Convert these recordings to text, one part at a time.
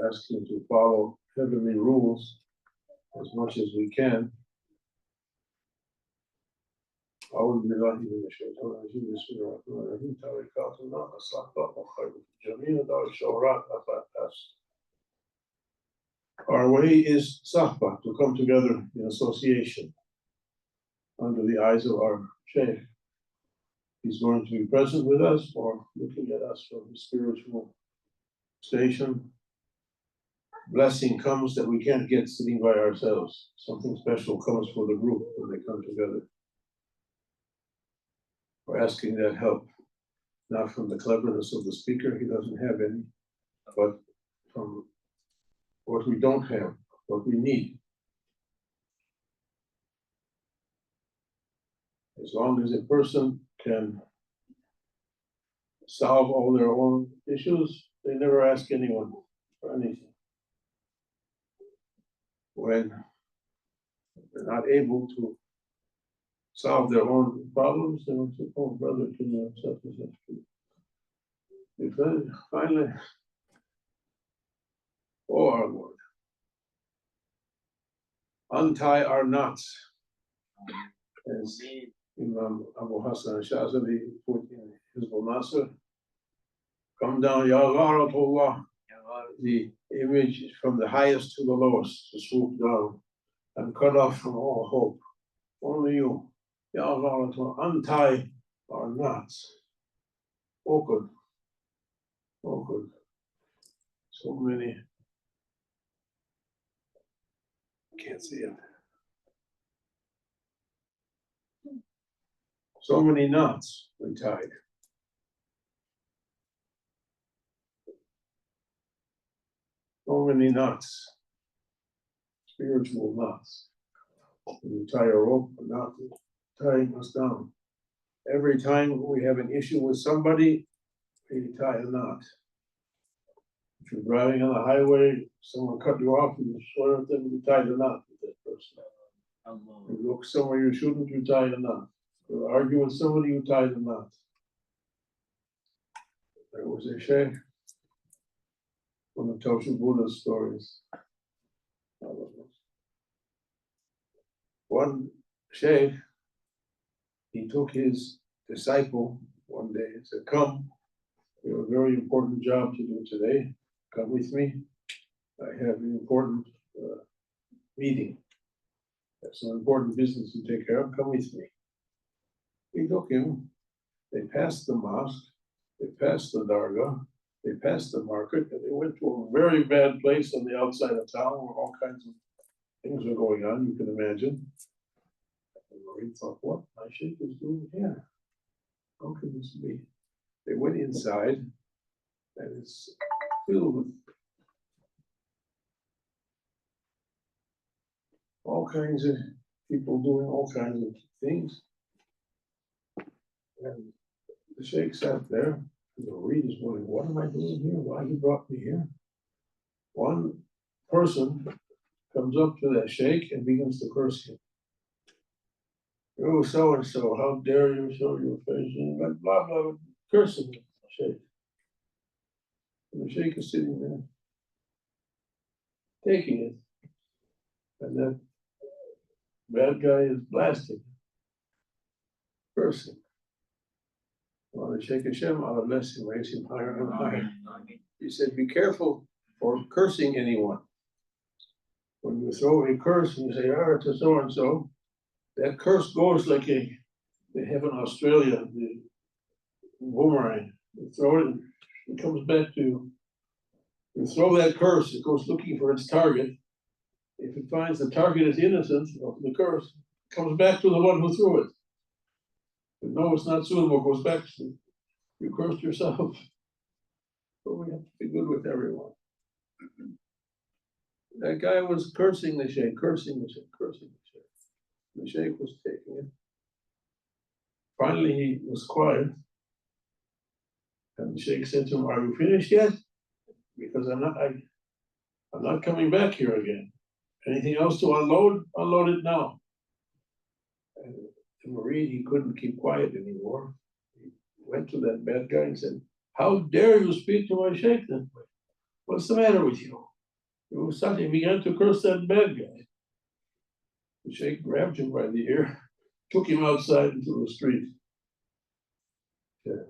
asking to follow heavenly rules as much as we can. أعوذ بالله من الشيطان الرجيم بسم الله الرحمن الرحيم توكلنا على الله وخير جميع دار الشهرات أفاتاس. Our way is sahba, to come together in association under the eyes of our Shaykh. He's going to be present with us or looking at us from his spiritual station. Blessing comes that we can't get sitting by ourselves. Something special comes for the group when they come together. We're asking that help, not from the cleverness of the speaker, he doesn't have any, but from what we don't have, what we need. As long as a person can solve all their own issues, they never ask anyone for anything. When they're not able to solve their own problems, they will say, oh, brother, can you accept this? Because finally, oh, our Lord, untie our knots. As Imam Abu Hassan Shazali put in his Nasr, come down, Ya Gharatullah, the image from the highest to the lowest, to swoop down and cut off from all hope. Only you, Ya Gharatullah, untie our knots. Oh good. Oh good. So many. Can't see it. So many knots we tied. So many knots, spiritual knots. When you tie a rope, a knot tying us down. Every time we have an issue with somebody, we tie a knot. If you're driving on the highway, someone cut you off, you swear at them, you tie the knot with that person. You look somewhere you shouldn't, you tie the knot. You argue with somebody, you tie the knot. There was a Shaykh, one of Toshu Buddha's stories. One Shaykh, he took his disciple one day and said, come, we have a very important job to do today. Come with me. I have an important meeting. I have some important business to take care of. Come with me. He took him. They passed the mosque. They passed the dargah. They passed the market. And they went to a very bad place on the outside of town where all kinds of things were going on, you can imagine. And Marie thought, what my Shaykh is doing here? How can this be? They went inside, and it's filled with all kinds of people doing all kinds of things. And the Shaykh sat there, and the Marie is wondering, what am I doing here? Why he brought me here? One person comes up to that Shaykh and begins to curse him. Oh, so and so, how dare you show your face? And blah, blah, blah, cursing the Shaykh. And the Shaykh is sitting there, taking it. And that bad guy is blasting, cursing. Well, the Shaykh Hashem, Allah bless him, raise him higher and higher. He said, be careful for cursing anyone. When you throw a curse and you say, ah, to so and so, that curse goes like they have in Australia, the boomerang. You throw it, it comes back to you. You throw that curse, it goes looking for its target. If it finds the target is innocent of the curse, it comes back to the one who threw it. But no, it's not suitable, it goes back to you cursed yourself. But we have to be good with everyone. That guy was cursing the Shaykh, cursing the Shaykh, cursing the Shaykh. The Shaykh was taking it. Finally, he was quiet. And the Shaykh said to him, are you finished yet? Because I'm not coming back here again. Anything else to unload? Unload it now. And to Marie, he couldn't keep quiet anymore. He went to that bad guy and said, how dare you speak to my Shaykh that way? What's the matter with you? He began to curse that bad guy. The sheikh grabbed him by the ear, took him outside into the street. Said,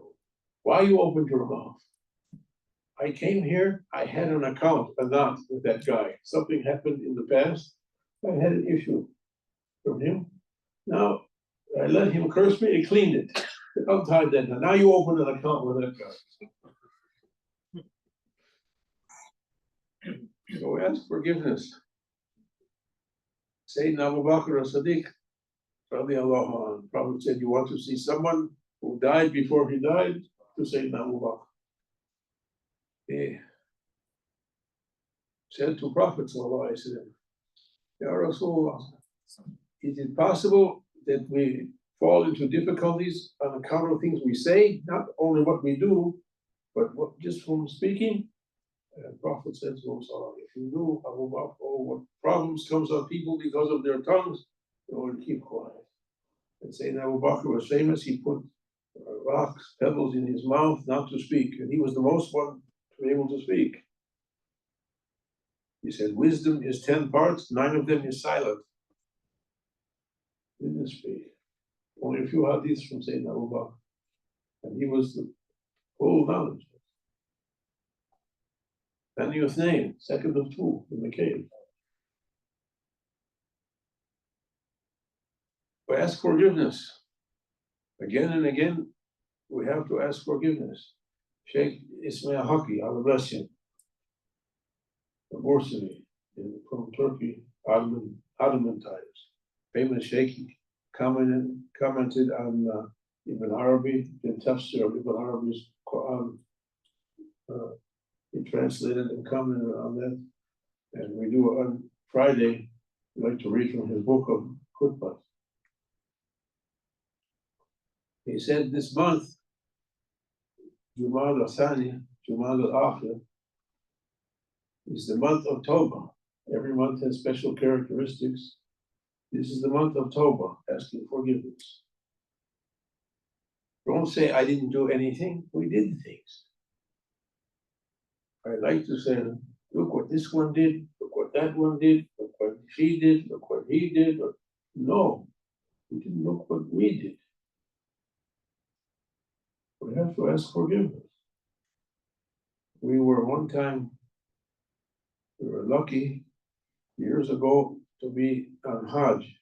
why you opened your mouth? I came here, I had an account, a knot with that guy. Something happened in the past. I had an issue from him. Now I let him curse me, he cleaned it. Untied that. Now you open an account with that guy. So we ask forgiveness. Sayyidina Abu Bakr as-Siddiq, radiallahu anhu, Prophet said, you want to see someone who died before he died? To Sayyidina Abu Bakr. He said to Prophet sallallahu alaihi wasallam, Ya Rasulullah, is it possible that we fall into difficulties on account of things we say, not only what we do, but just from speaking? And Prophet said to him, if you knew Abu Bakr, what problems comes on people because of their tongues, you would keep quiet. And saying Abu Bakr was famous, he put rocks, pebbles in his mouth not to speak, and he was the most one to be able to speak. He said, wisdom is 10 parts, 9 of them is silent. He didn't speak. Only a few hadiths from Sayyidina Abu Bakr. And he was the full knowledge. And he was named, second of two in the cave. We ask forgiveness. Again and again, we have to ask forgiveness. Shaykh Abdul Haqq, Allah bless him, from Borsani, from Turkey, Ottoman times. Famous Shaykh, commented on Ibn Arabi, the tafsir of Ibn Arabi's Quran. He translated and commented on that. And we do on Friday, we like to read from his book of Khutbah. He said this month, Jumad al-Thani, Jumad al-Akhir, is the month of Tawbah. Every month has special characteristics. This is the month of Tawbah, asking forgiveness. Don't say, I didn't do anything. We did things. I like to say, look what this one did, look what that one did, look what she did, look what he did. No, we didn't look what we did. We have to ask forgiveness. We were lucky years ago to be on Hajj.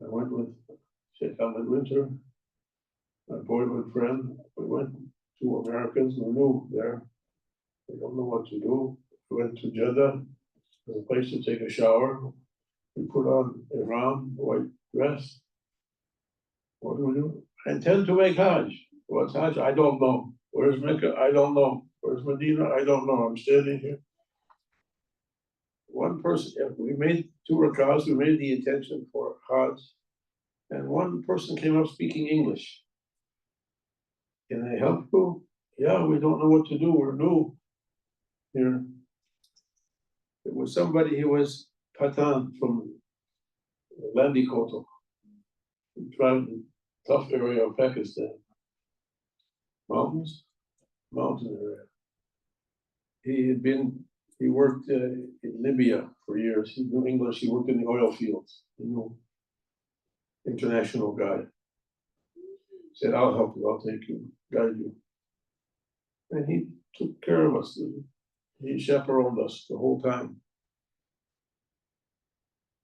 I went with Sheikh Ahmed Winter, my boyhood friend. We went to Americans who knew there. We don't know what to do. We went to Jeddah, there's a place to take a shower. We put on ihram, white dress. What do? I intend to make Hajj. What's Hajj? I don't know. Where's Mecca? I don't know. Where's Medina? I don't know. I'm standing here. One person, we made 2 rakahs, we made the intention for Hajj, and one person came up speaking English. Can I help you? Yeah, we don't know what to do. We're new here. It was somebody who was Patan from Landikoto, from tough area of Pakistan. Mountain area. He worked in Libya for years. He knew English, he worked in the oil fields. International guy. Said, I'll help you, I'll take you, guide you. And he took care of us. He chaperoned us the whole time.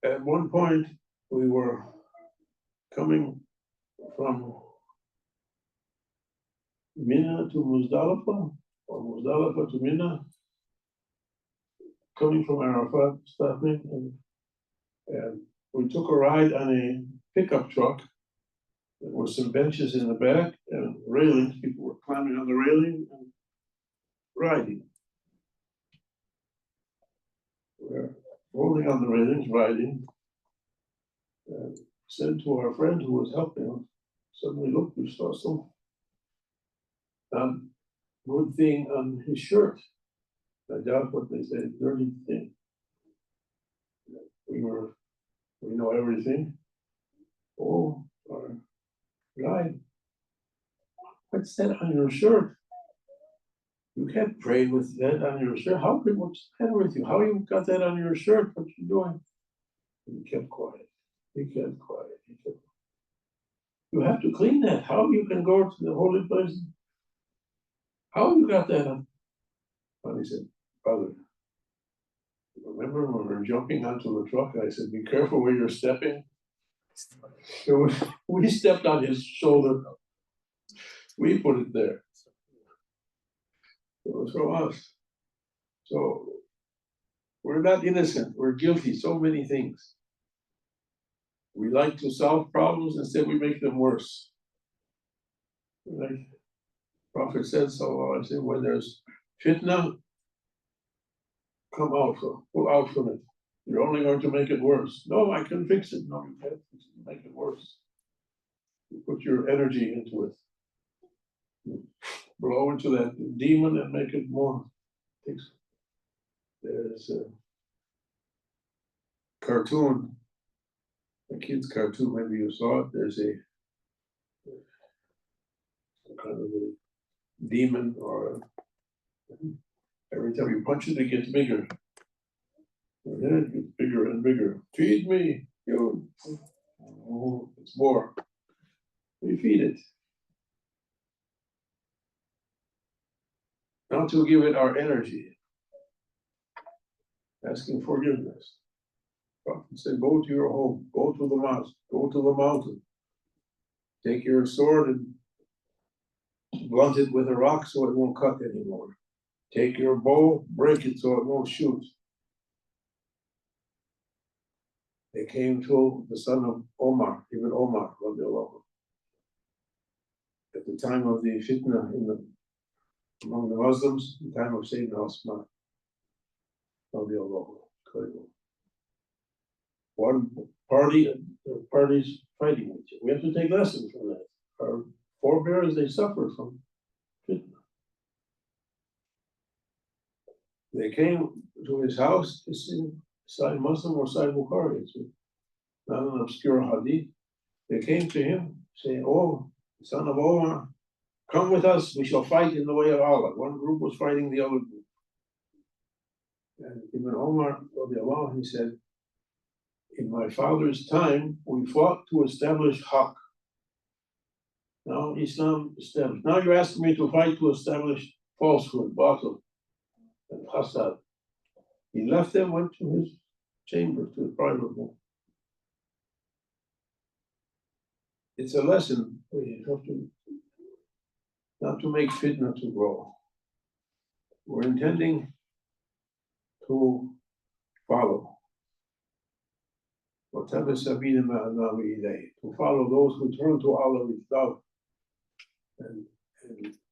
At one point, we were coming from Mina to Muzdalifah, or Muzdalifah to Mina, coming from Arafat, stopping, and we took a ride on a pickup truck. There were some benches in the back and railings. People were climbing on the railing and riding. We're rolling on the railings, riding. And said to our friend who was helping us, suddenly, look, we saw some good thing on his shirt. I doubt what they say, dirty thing. We know everything. Oh, our guide, what's that on your shirt? You can't pray with that on your shirt. How could, what's the matter with you? How you got that on your shirt? What you doing? And he kept quiet. He kept quiet. He kept. You have to clean that. How you can go to the holy place? How you got that on? And he said, brother, remember when we were jumping onto the truck? I said, be careful where you're stepping. We stepped on his shoulder. We put it there. It was from us. So we're not innocent. We're guilty. So many things. We like to solve problems, instead we make them worse. Like Prophet said, so I said, when there's fitna, come out from, pull out from it. You're only going to make it worse. No, I can fix it. No, you can't fix it. Make it worse. You put your energy into it. You blow into that demon and make it more. There's a cartoon, a kid's cartoon, maybe you saw it. There's a kind of a demon, or every time you punch it, it gets bigger. The head gets bigger and bigger. Feed me, you. Oh, it's more. We feed it. Not to give it our energy. Asking forgiveness. Prophet said, go to your home, go to the mosque, go to the mountain. Take your sword and blunt it with a rock so it won't cut anymore. Take your bow, break it so it won't shoot. They came to the son of Omar, Ibn Omar, at the time of the fitna among the Muslims, the time of Sayyidina Osman. One parties fighting with you. We have to take lessons from that. Our forebears, they suffered from fitna. They came to his house, it's in Sahih Muslim or Sahih Bukhari, it's not an obscure hadith. They came to him saying, oh, son of Omar, come with us, we shall fight in the way of Allah. One group was fighting the other group. And Ibn Omar, he said, in my father's time, we fought to establish Haqq. Now Islam established. Now you're asking me to fight to establish falsehood, batil, and hasad. He left them, went to his chamber, to his private room. It's a lesson. We have to not to make fitna to grow. We're intending to follow. To follow those who turn to Allah with love and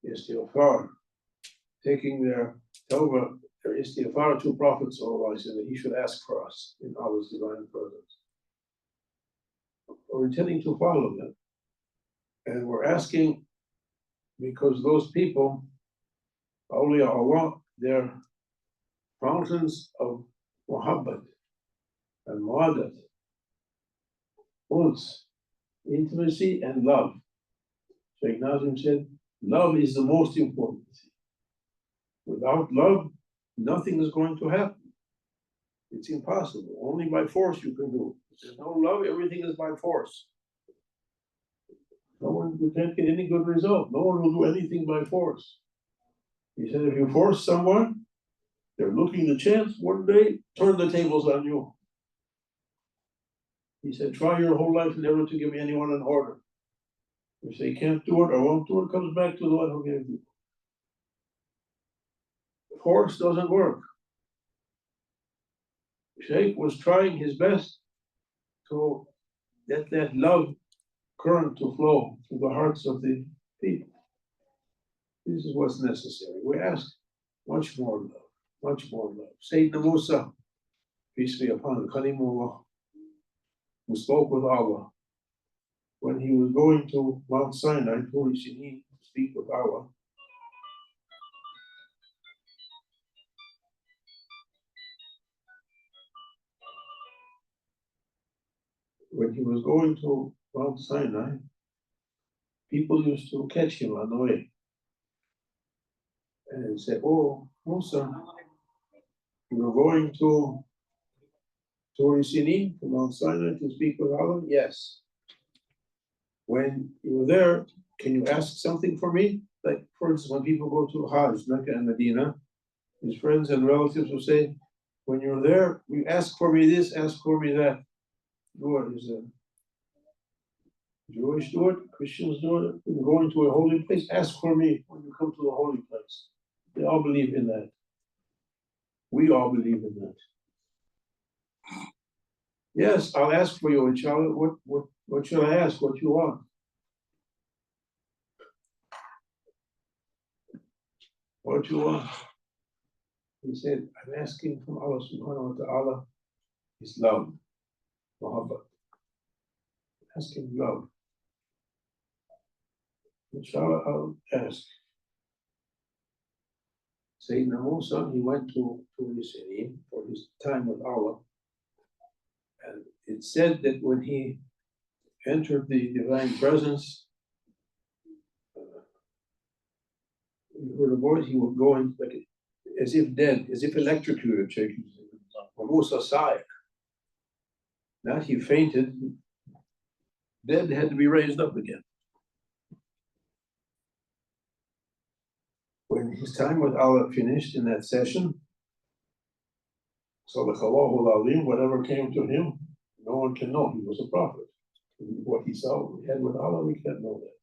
istighfar, taking their tawbah, their istighfar to Prophet Sallallahu Alaihi Wasallam, that he should ask for us in Allah's divine presence. We're intending to follow them. And we're asking because those people, awliya Allah, they're fountains of muhabbat and mu'adat, uns, intimacy and love. Shaykh Nazim said, love is the most important thing. Without love, nothing is going to happen. It's impossible. Only by force you can do it. If there's no love, everything is by force. You can't get any good result. No one will do anything by force. He said, if you force someone, they're looking the chance, one day, turn the tables on you. He said, try your whole life never to give anyone an order. If they can't do it or won't do it, comes back to the one who gave you. Force doesn't work. Shaykh was trying his best to get that love current to flow through the hearts of the people. This is what's necessary. We ask much more love, much more love. Sayyidina Musa, peace be upon him, Kalimullah, who spoke with Allah. When he was going to Mount Sinai, to speak with Allah, when he was going to Mount Sinai, people used to catch him on the way. and said, "Oh, Musa, you were going to Sinin, from Mount Sinai, to speak with Allah?" "Yes." "When you were there, can you ask something for me?" Like, for instance, when people go to Hajj, Mecca and Medina, his friends and relatives will say, "When you're there, you ask for me this, ask for me that." What is a Jewish do it, Christians do it. When you're going to a holy place, ask for me when you come to the holy place. They all believe in that. We all believe in that. Yes, I'll ask for you, inshallah. What shall I ask? What you want? What you want? He said, "I'm asking from Allah subhanahu wa ta'ala His love, muhabbat. Asking love. Inshallah, I'll ask." Sayyidina Musa, he went to Sinin for his time with Allah. And it said that when he entered the divine presence, he heard a voice, he was going like as if dead, as if electrocuted, Shaykh. Musa saw it. Not he fainted, dead, had to be raised up again. When his time with Allah finished in that session, Sadaqallahu al-Azim, whatever came to him, no one can know. He was a prophet. What he saw, he had with Allah, we can't know that.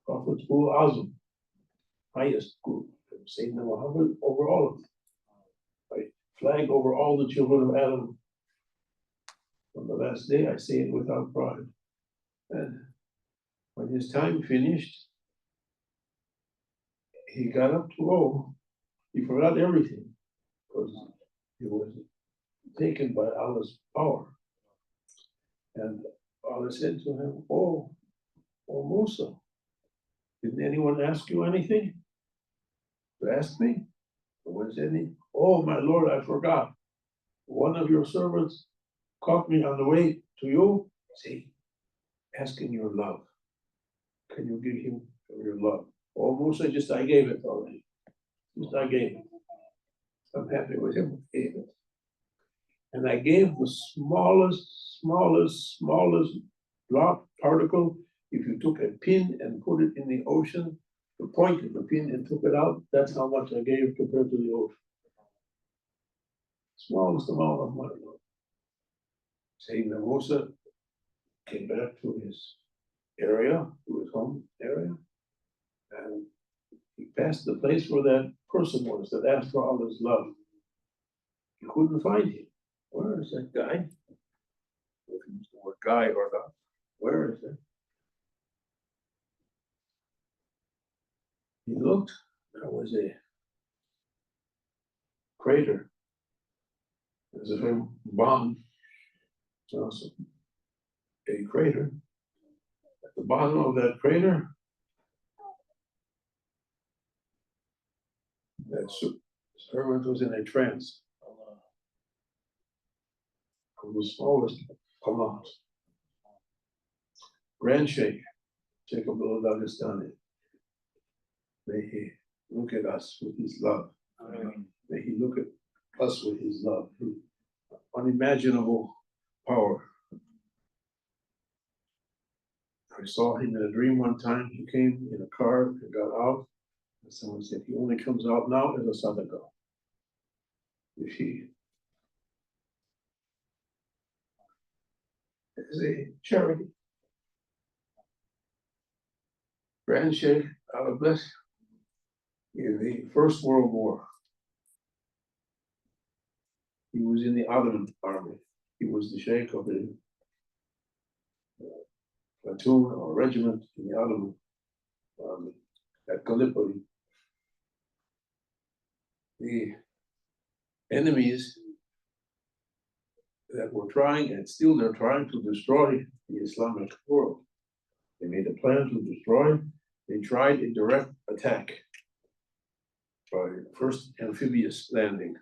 Prophet's Ul Azim, highest group, Sayyidina Muhammad over all of them. Right? Flag over all the children of Adam. On the last day, I say it without pride. And when his time finished, he got up to go. He forgot everything because he was taken by Allah's power. And Allah said to him, "Oh Musa, didn't anyone ask you anything? To ask me?" "When said he, oh my Lord, I forgot. One of your servants caught me on the way to you." See, asking your love. Can you give him your love? "Oh Musa, just I gave it already. Just I gave it. I'm happy with him, I gave it. And I gave the smallest drop particle. If you took a pin and put it in the ocean, the point of the pin and took it out, that's how much I gave compared to the ocean. Smallest amount of my love." Sayyidina Musa came back to his area, to his home area, and he passed the place where that person was that asked for Allah's love. He couldn't find him. Where is that guy? If he used the word guy or not, where is it? He looked, there was a crater. There's a bomb. So a crater. At the bottom of that crater, that servant was in a trance. From the smallest amount. Grand Shaykh Abdul Haqq, may he look at us with his love. May he look at us with his love, his unimaginable power. I saw him in a dream one time. He came in a car and got out. And someone said, "He only comes out now as a sadaqah." If he is a charity. Grand Sheikh, Allah bless, in the First World War, he was in the Ottoman army. He was the Sheikh of the platoon or regiment in the Ottoman army at Gallipoli. The enemies that were trying, and still they're trying to destroy the Islamic world. They made a plan to destroy. They tried a direct attack by first amphibious landing.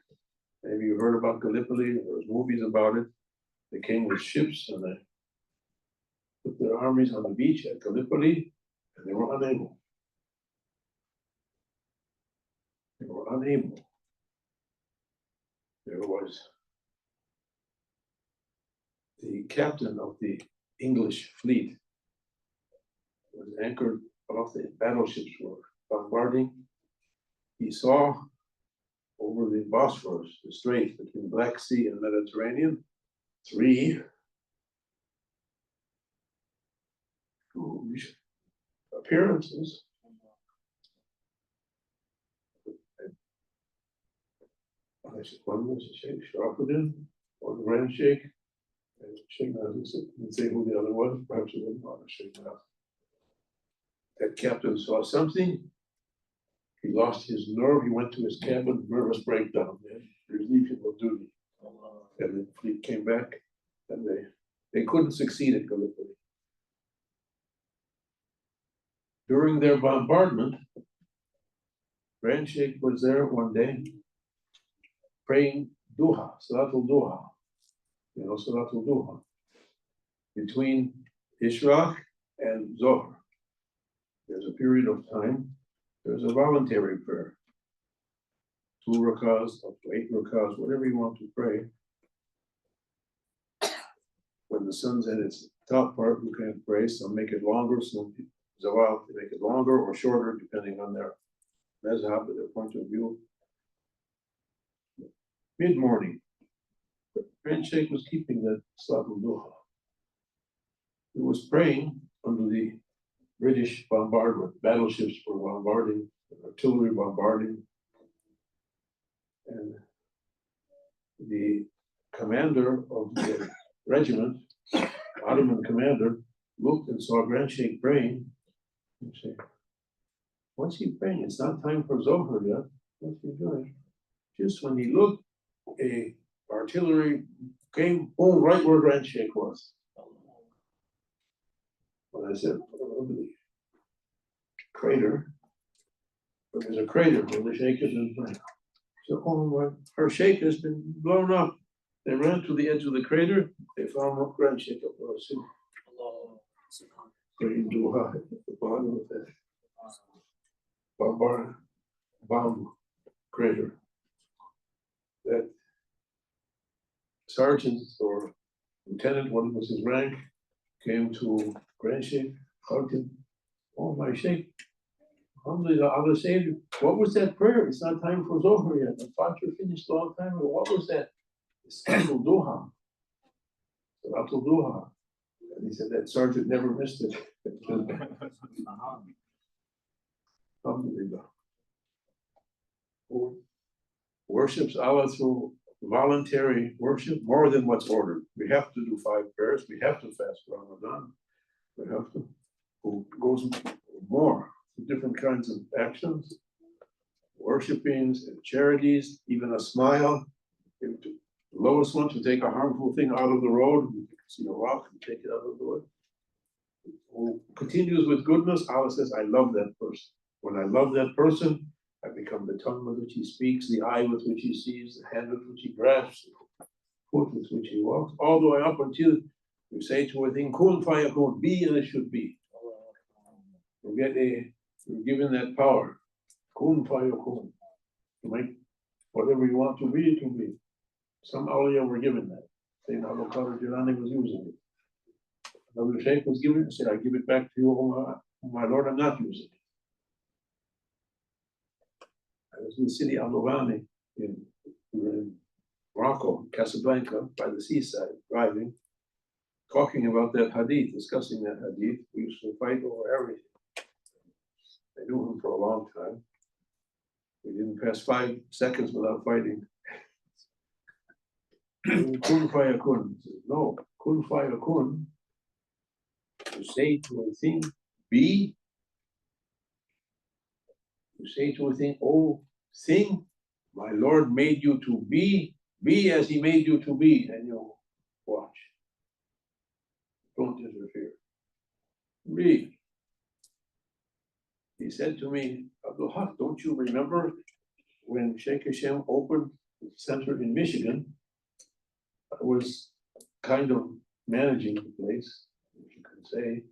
Maybe you heard about Gallipoli, there's movies about it. They came with ships and they put their armies on the beach at Gallipoli, and they were unable. They were unable. There was the captain of the English fleet was anchored off the battleships were bombarding. He saw over the Bosphorus, the strait between Black Sea and Mediterranean, three huge appearances. I said, one was Shaykh Sharafuddin, one Grand Sheikh, and Sheikh didn't say who the other was, perhaps it wasn't on Sheikh. That captain saw something. He lost his nerve. He went to his cabin, nervous breakdown. Relief of duty. And the fleet came back, and they couldn't succeed at Gallipoli. During their bombardment, Grand Sheikh was there one day praying duha, salatul duha, salatul duha, between Ishraq and Zohar. There's a period of time, there's a voluntary prayer. 2 rakahs, up to 8 rakahs, whatever you want to pray. When the sun's at its top part, you can pray. Some make it longer, some zawal, they make it longer or shorter, depending on their mazhab, their point of view. Mid-morning, Grand Sheikh was keeping that salatul duha. He was praying under the British bombardment. Battleships were bombarding, artillery bombarding. And the commander of the regiment, Ottoman commander, looked and saw Grand Sheikh praying. And said, what's he praying? It's not time for Zohar yet. What's he doing? Just when he looked, a artillery came, boom, right where Grand Sheikh was. When I said, over the crater, but there's a crater where the Sheikh has been praying. So, oh my, her Sheikh has been blown up. They ran to the edge of the crater. They found what Grand Sheikh was praying duha at the bottom of that bomb crater. That sergeant or lieutenant, what was his rank, came to Grand Sheikh, hugged him. Oh my Sheikh, alhamdulillah, Allah saved you. What was that prayer? It's not time for Zohar yet. The Fajr finished a long time ago. What was that? It's Salatul Duha. Salatul Duha. And he said that sergeant never missed it. Alhamdulillah. Who worships Allah through voluntary worship more than what's ordered. We have to do 5 prayers. We have to fast for Ramadan. We have to. Who goes more? Different kinds of actions, worshipings and charities, even a smile. The lowest one, to take a harmful thing out of the road, you can see a rock and take it out of the way. Who continues with goodness, Allah says, I love that person. When I love that person, I become the tongue with which he speaks, the eye with which he sees, the hand with which he grasps, the foot with which he walks, all the way up until you say to a thing, kun fayakun, be and it should be. You're given that power. Kun fayakun. To make whatever you want to be, it can be. Some awliya were given that. Sayyidina Abdul Haqq was using it. Another Shaykh was given it, said, I give it back to you, oh my Lord, I'm not using it. I was in the city of Al-Ghani in Morocco, Casablanca, by the seaside, driving, talking about that hadith, discussing that hadith. We used to fight over everything. I knew him for a long time. We didn't pass 5 seconds without fighting. Kun fayakun. No, kun fayakun. You say to a thing, be. You say to a thing, oh thing, my Lord made you to be as he made you to be, and you watch. Don't interfere. Be. He said to me, Abdul Haqq, don't you remember when Sheikh Hashem opened the center in Michigan? I was kind of managing the place, if you can say.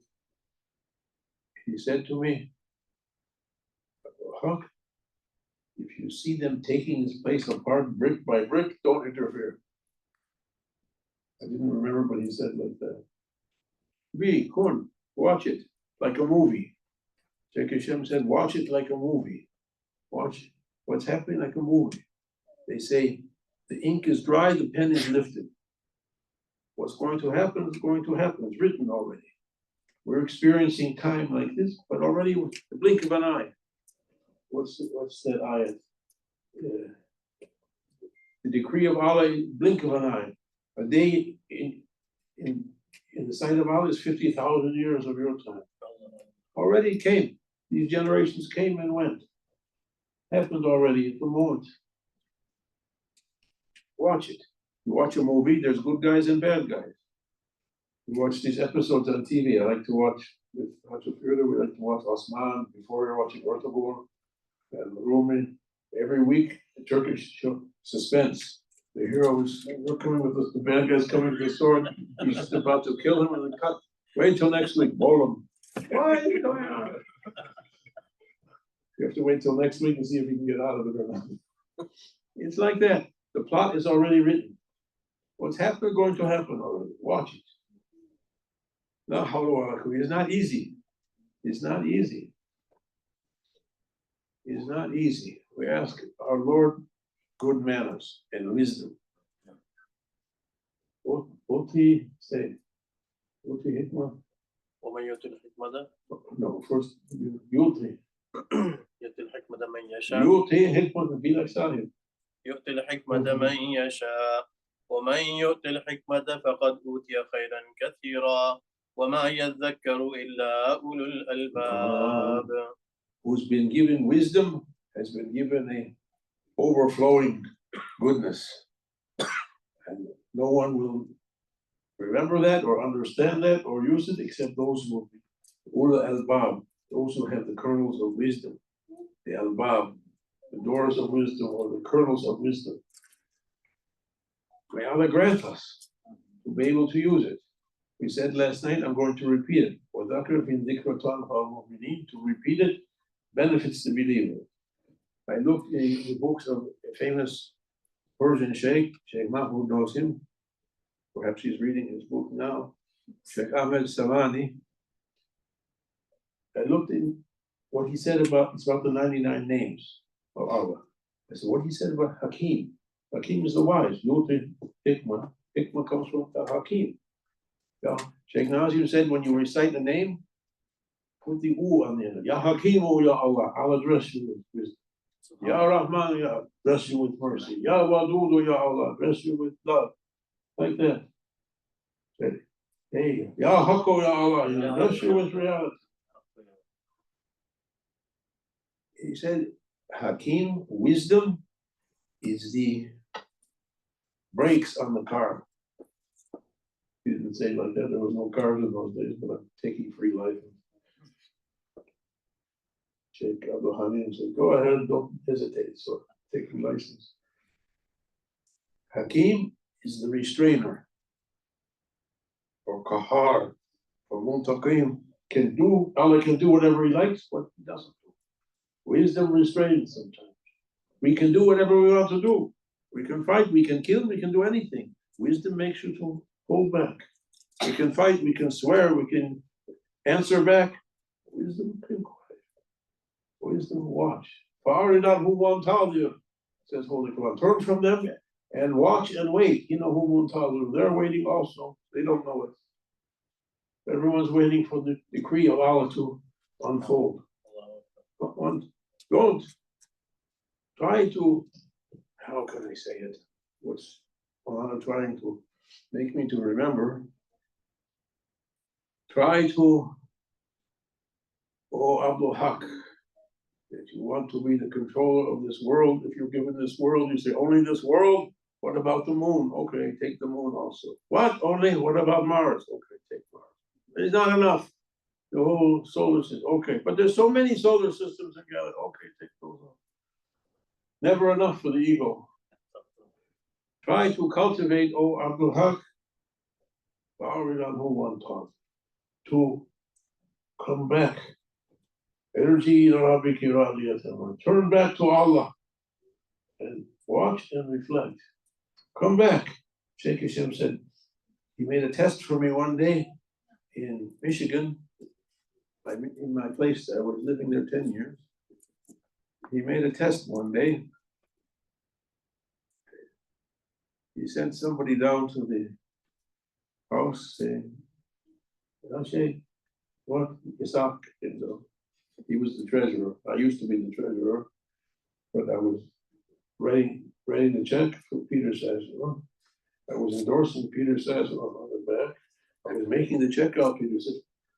He said to me, Abdul Haqq, If you see them taking this place apart brick by brick, don't interfere. I didn't remember, but he said like that. Kun, watch it like a movie. Sheikh Hashem said, watch it like a movie. Watch what's happening like a movie. They say the ink is dry, the pen is lifted. What's going to happen is going to happen. It's written already. We're experiencing time like this, but already with the blink of an eye. What's that ayat? The decree of Allah, blink of an eye. A day in the sight of Allah is 50,000 years of your time. Already came. These generations came and went. Happened already at the moment. Watch it. You watch a movie, there's good guys and bad guys. You watch these episodes on TV. I like to watch with Hachafirda, we like to watch Osman before we're watching Ortobor and Rumi. Every week, the Turkish show, suspense. The hero is, we're coming with us, the bad guy's coming with the sword. He's just about to kill him and then cut. Wait till next week, roll him. Why are you going on? You have to wait till next week and see if you can get out of it or not. It's like that. The plot is already written. What's happening going to happen already. Watch it. La hawla wa la quwwata. It's not easy. It's not easy. It's not easy. We ask our Lord good manners and wisdom. What he say? What he hikmah? ومن يؤت الحكمة No, first yuti. يؤتي الحكمة من يشاء Yuti hikmah be like Sahib. يؤتي الحكمة من يشاء ومن يؤت الحكمة فقد أوتي خيرا كثيرا وما يذكر إلا أولو الألباب. Who's been given wisdom has been given a overflowing goodness. And no one will remember that or understand that or use it except those who will be ulul albab, those who have the kernels of wisdom, the albab, the doors of wisdom or the kernels of wisdom. May Allah grant us to be able to use it. We said last night, I'm going to repeat it. To repeat it benefits the believer. I looked in the books of a famous Persian Sheikh Mahmoud knows him. Perhaps he's reading his book now. Shaykh Ahmed Samani. I looked in what he said about the 99 names of Allah. I said, what he said about Hakim. Hakim is the wise. Yuti Hikmah. Hikmah comes from the Hakim. Yeah. Sheikh Nazim said, when you recite the name, put the U on the end. Ya Hakim, O Ya Allah. I'll address you with wisdom. Ya Rahman, Ya, bless you with mercy. Ya Wadud, O Ya Allah, bless you with love. Like that. Said, hey, Ya Haqq, O Ya Allah, Ya, bless you with reality. He said, Hakim, wisdom, is the brakes on the car. He didn't say like that. There was no cars in those days, but I'm taking free life. Shaykh Abdul Haqq said, go ahead, don't hesitate. So take the license. Hakim is the restrainer, or Kahar, or Muntaqim. Allah can do whatever he likes, but he doesn't do. Wisdom restrains sometimes. We can do whatever we want to do. We can fight, we can kill, we can do anything. Wisdom makes you to hold back. We can fight, we can swear, we can answer back. Wisdom, keep quiet. Wisdom, watch. Who won't tell you, says Holy Quran. Turn from them and watch and wait. You know who won't tell you. They're waiting also. They don't know it. Everyone's waiting for the decree of Allah to unfold. Don't try to, how can I say it? What's Allah trying to make me to remember? Try to, oh Abdul Haqq, if you want to be the controller of this world, if you're given this world, you say, only this world? What about the moon? Okay, take the moon also. What? Only? What about Mars? Okay, take Mars. It's not enough. The whole solar system. Okay, but there's so many solar systems together. Okay, take those off. Never enough for the ego. Try to cultivate, oh Abdul Haqq, to come back. Turn back to Allah. and watch and reflect. Come back. Sheikh Hashem said, he made a test for me one day in Michigan. In my place, I was living there 10 years. He made a test one day. He sent somebody down to the house saying, Sheikh, what is up? He was the treasurer. I used to be the treasurer, but I was writing the check for Peter Sazerac. I was endorsing Peter Sazerac on the back. I was making the check out. Peter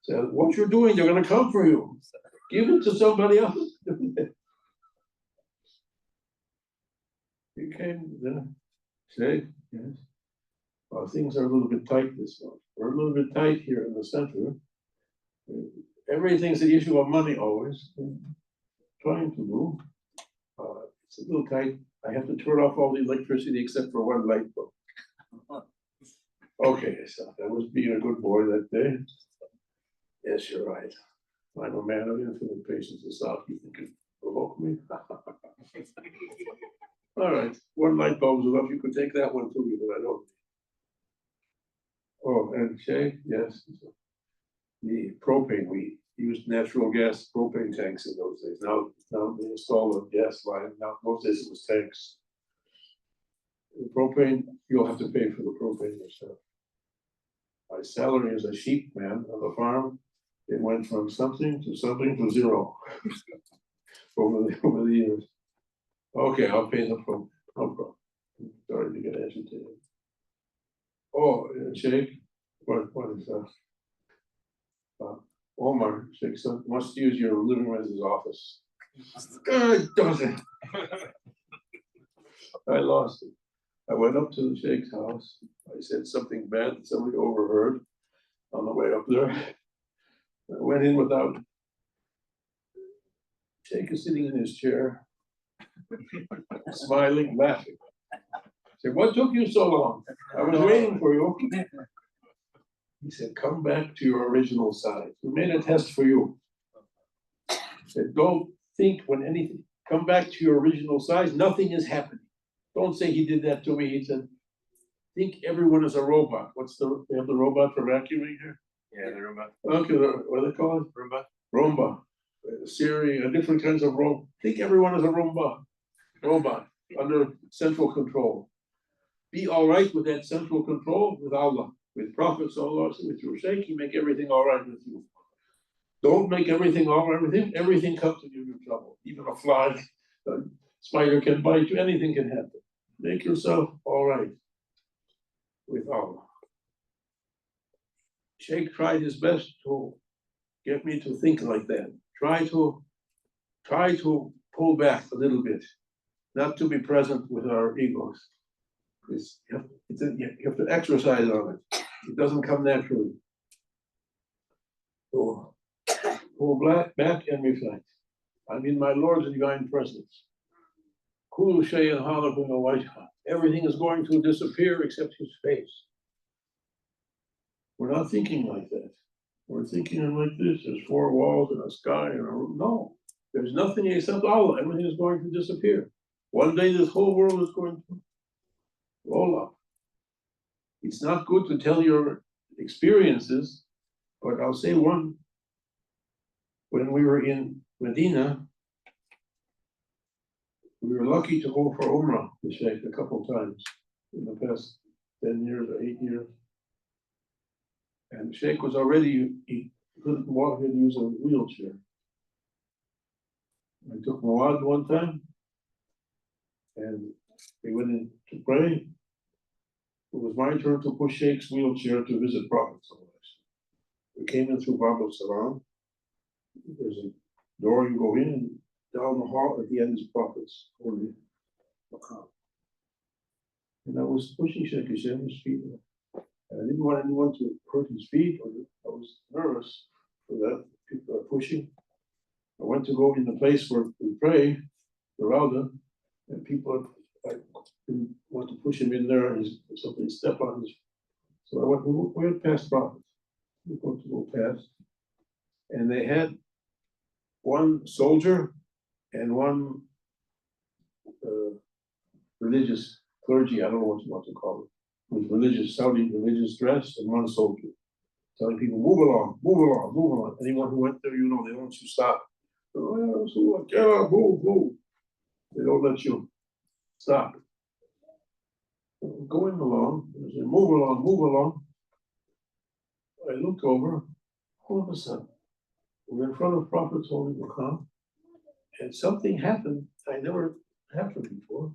said, what you're doing, they're going to come for you. Give it to somebody else. He came, Sheikh, yes. Well, things are a little bit tight this month. We're a little bit tight here in the center. Everything's the issue of money always. Trying to do. It's a little tight. I have to turn off all the electricity except for one light bulb. Okay, so I was being a good boy that day. Yes, you're right. I'm a man of infinite patience and soft. You think you provoke me? All right, one light bulb is enough. You could take that one too, but I don't. Oh, and Sheikh, yes. The propane, we used natural gas propane tanks in those days. Now they install a gas line. Now, most days it was tanks. The propane, you'll have to pay for the propane yourself. My salary as a sheep man on the farm, it went from something to zero over the years. Okay, I'll pay the propane. No problem. Sorry to get agitated. Oh, Sheikh, what is that? Omar, Sheikh son, must use your living room as his office. It doesn't. I lost it. I went up to the Sheikh's house. I said something bad that somebody overheard on the way up there. I went in without. Sheikh is sitting in his chair, smiling, laughing. I said, what took you so long? I was waiting for you. He said, come back to your original size. We made a test for you. He said, don't think when anything, come back to your original size, nothing is happening. Don't say he did that to me. He said, think everyone is a robot. They have the robot for vacuuming here? Yeah, the robot. Okay, what do they call it? Roomba. Roomba. Siri, different kinds of robot. Think everyone is a robot under central control. Be all right with that central control with Allah. With Prophet Sallallahu Alaihi Wasallam, with your Shaykh, you make everything all right with you. Don't make everything all right with him. Everything comes to you in trouble. Even a fly, a spider can bite you. Anything can happen. Make yourself all right with Allah. Shaykh tried his best to get me to think like that. Try to pull back a little bit, not to be present with our egos. You have to exercise on it. It doesn't come naturally. So, pull back and reflect. I'm in my Lord's divine presence. Everything is going to disappear except his face. We're not thinking like that. We're thinking like this. There's four walls and a sky and a room. No, there's nothing except Allah. Everything is going to disappear. One day this whole world is going to roll up. It's not good to tell your experiences, but I'll say one. When we were in Medina, we were lucky to go for Umrah with Shaykh a couple times in the past 10 years or 8 years. And Shaykh was already, he couldn't walk, he had to use a wheelchair. I took Muad one time, and we went in to pray. It was my turn to push Sheikh's wheelchair to visit Prophet. We came in through Bab al-Salam. There's a door, you go in, and down the hall at the end is Prophet's holy maqam. And I was pushing Shaykh Hashem's feet. And I didn't want anyone to hurt his feet, or I was nervous for that. People are pushing. I went to go in the place where we pray, the Rauda, and people, I didn't want to push him in there, and somebody step on his. So we went past Prophet. We were going to go past. And they had one soldier and one religious clergy, I don't know what to call it, with religious, Saudi religious dress, and one soldier telling people, move along, move along, move along. Anyone who went there, you know, they don't let you stop. Oh, yeah, so what? Get up, move, move. They don't let you stop. Going along, I said, move along, move along. I looked over, all of a sudden, we're in front of Prophet's holy maqam, and something happened I never happened before.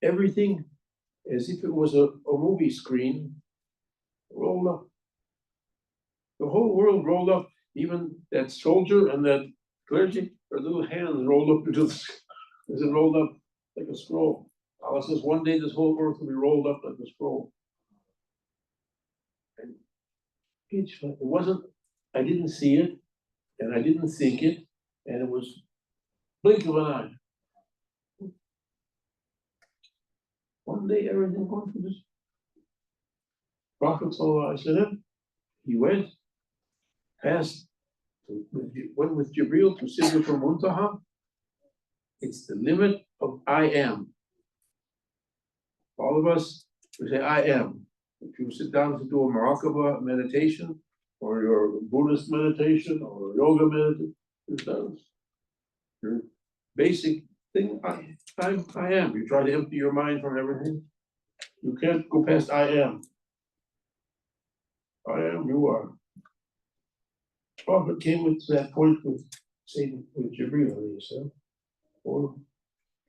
Everything, as if it was a movie screen, rolled up. The whole world rolled up, even that soldier and that clergy, their little hands rolled up into the, as it rolled up like a scroll. Allah says one day this whole earth will be rolled up like a scroll. And it wasn't, I didn't see it, and I didn't think it, and it was blink of an eye. One day everything went for this. Prophet ﷺ, he went past, went with Jibreel to Sidratul Muntaha. It's the limit of I am. All of us, we say I am. If you sit down to do a muraqabah meditation, or your Buddhist meditation, or yoga meditation, your basic thing, I am. You try to empty your mind from everything. You can't go past I am. I am, you are. Prophet came with that point with Satan, with Jibreel, he said. Or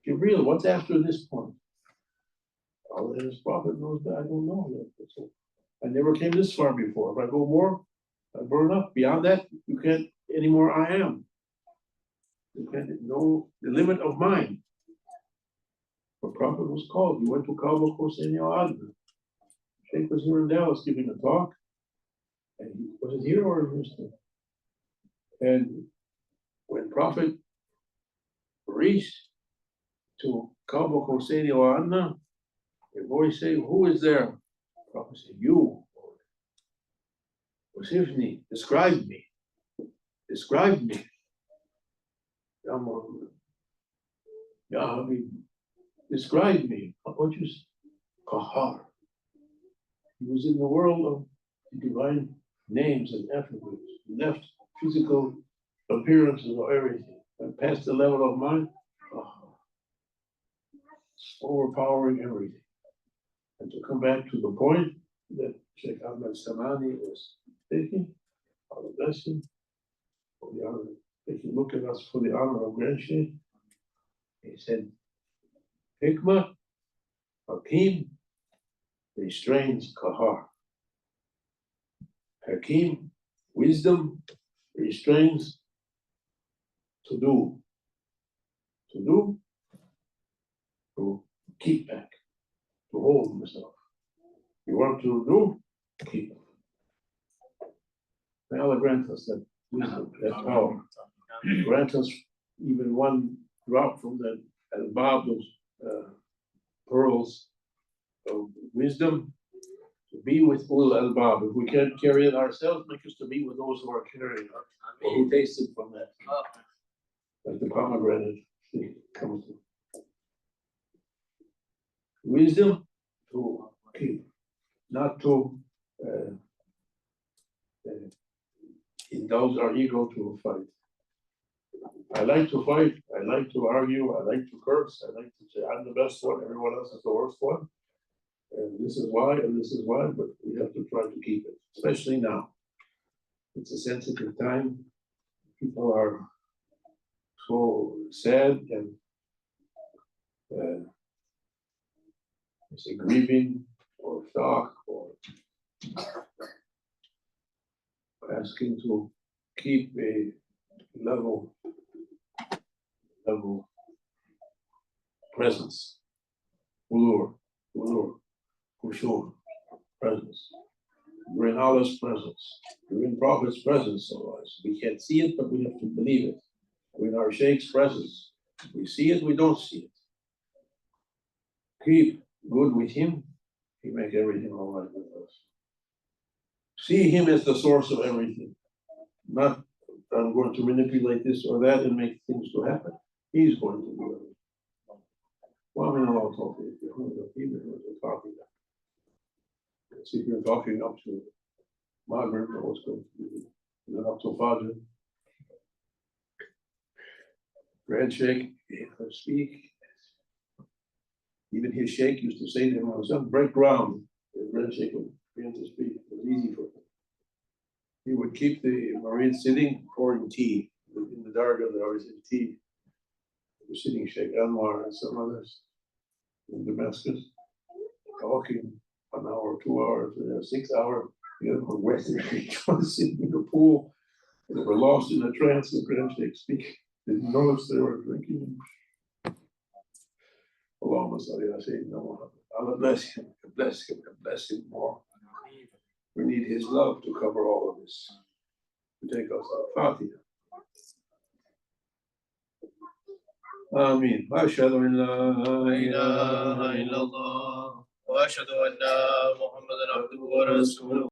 Jibreel, what's after this point? Oh, and his prophet knows that. I don't know that. I never came this far before. If I go more, I burn up. Beyond that, you can't anymore. I am. You can't know the limit of mine. The prophet was called. He went to Kaaba Hossein. Shaykh was here in Dallas giving a talk. And he wasn't here or in Houston. And when Prophet reached to Kaaba Hossein, the voice said, who is there? The Prophet said, you. Wasifni, describe me. Describe me. Ya Muhammad. Ya Habib, describe me. What you say? Qahar. He was in the world of the divine names and attributes. He left physical appearances of everything. And past the level of mind, overpowering everything. And to come back to the point that Shaykh Ahmad Samani was taking, Allah bless him, for the honor, taking look at us for the honor of grandship. He said, Hikmah, Hakim, restrains Kahar. Hakim, wisdom, restrains to do. To do, to keep back, to hold himself. You want to do, keep. May Allah grant us that wisdom, that power. Grant us even one drop from that al-bab, those pearls of wisdom, to be with ul al-bab. If we can't carry it ourselves, make us to be with those who are carrying it, or who tasted from that. Like the pomegranate comes to. Wisdom to keep, not to indulge our ego to fight. I like to fight, I like to argue, I like to curse, I like to say I'm the best one, everyone else is the worst one. And this is why, and this is why, but we have to try to keep it, especially now. It's a sensitive time. People are so sad and grieving or shock or asking to keep a level presence, ulur, kushur, presence. We're in Allah's presence. We're in Prophet's presence. So we can't see it, but we have to believe it. We're in our Shaykh's presence. We see it, we don't see it. Keep good with him, he make everything all right with us. See him as the source of everything. Not I'm going to manipulate this or that and make things to happen. He's going to do it. ومن الله توفيق يكون الرقيب والتعقيد. See if you're talking up to Maghrib or what's going to be, and then up to Fajr. Grand Sheikh, he could speak. Even his Sheikh used to say to him, "On some break ground," the Grand Sheikh would begin to speak. It was easy for him. He would keep the Marid sitting, pouring tea. In the dargah, there always had tea. He was sitting Sheikh Anwar and some others in Damascus, talking 1 hour, 2 hours, 6 hours. The other one wet, sitting in the pool. And they were lost in a trance. The Grand Sheikh speak. Didn't notice they were drinking. Allahumma salli ala Sayyidina Muhammad. Allah bless him, bless him, bless him more. We need his love to cover all of this. To take us out. Fatiha. Ameen. Ashhadu an la ilaha إله إلا الله وأشهد أن محمدا عبده ورسوله